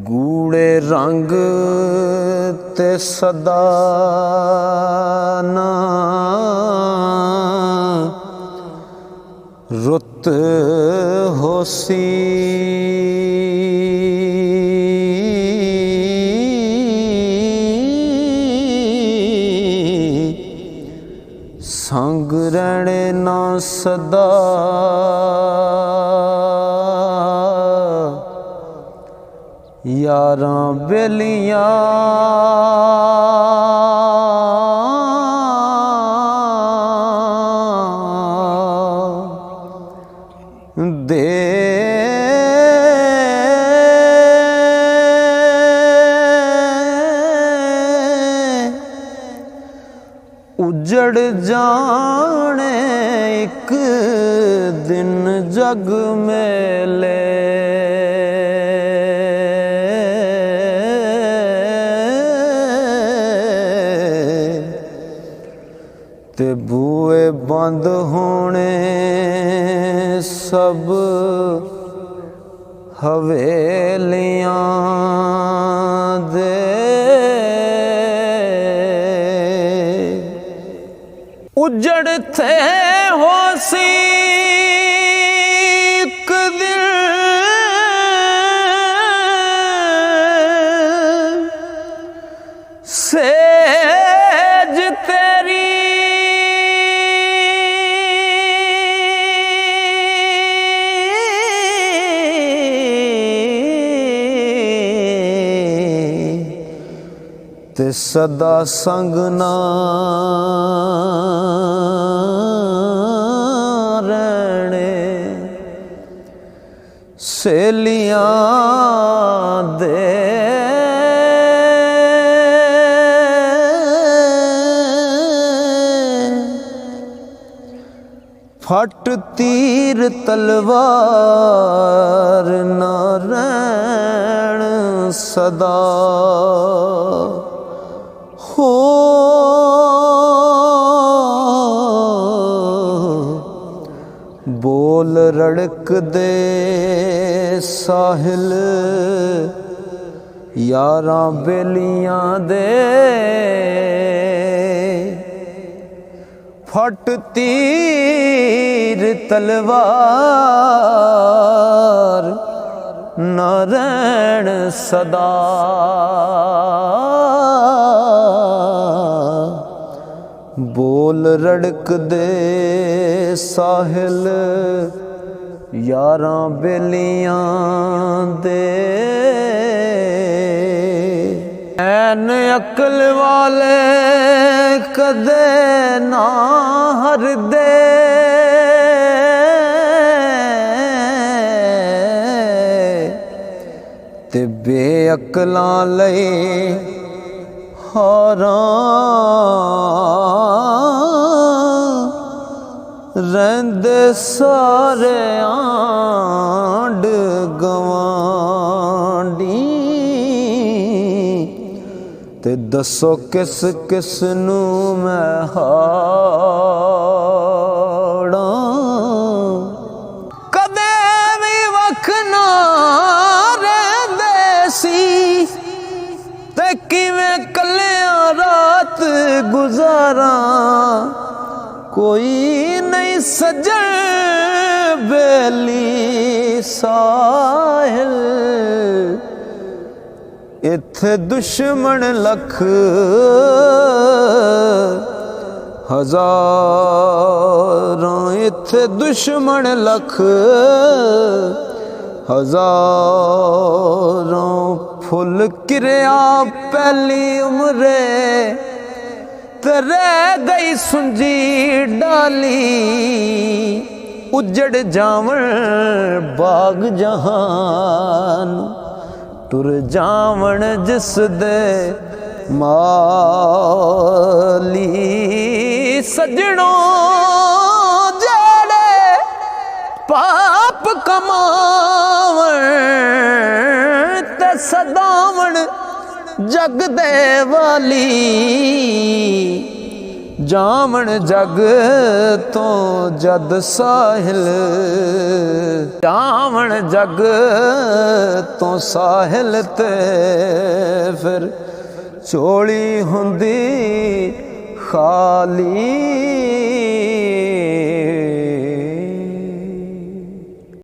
ਗੂੜੇ ਰੰਗ ਤੇ ਸਦਾ ਨਾ ਰੁੱਤ ਹੋਸੀ ਸੰਗ ਰਹਿਣੇ ਨਾ ਸਦਾ यारां बेलियां दे उजड़ जाने एक दिन जग मेले ते बूए बंद होने सब हवेलियां दे उजड़ थे होसी एक दिल सेज तेरी ते सदा संग ना रहने सहेलियां दे फट तीर तलवार ना रहन सदा हो बोल रड़क दे साहिल यारां बेलियां दे फट तीर तलवार न रहन सदा बोल रड़क दे साहिल यारां बेलियां दे ऐन अकल वाले कदे ना हर दे ते बेअकलां लई रहंदे सारे आंड गवांडी ते दसो किस किस नू मैं हाड़ा कदे भी वख ना रहंदे सी ते किवें कलियां रात गुजारा कोई नहीं सजन बेली साहिल इत्थे दुश्मन लख हजारां इत्थे दुश्मन लख हजारां फुल किरिया पहली उमरे ते रह गई सुंजी डाली उजड़ जावन बाग जहान टुर जावन जिस दे माली ਸੱਜਣੋ ਜਿਹੜੇ ਪਾਪ ਕਮਾਵਣ ਤੇ ਸਦਾਵਣ ਜਗ ਦੇ ਵਾਲੀ ਜਾਵਣ ਜਗ ਤੋਂ ਜਦ ਸਾਹਿਲ ਜਾਵਣ ਜਗ ਤੋਂ ਸਾਹਿਲ ਤੇ ਫਿਰ ਝੋਲੀ ਹੁੰਦੀ ਖਾਲੀ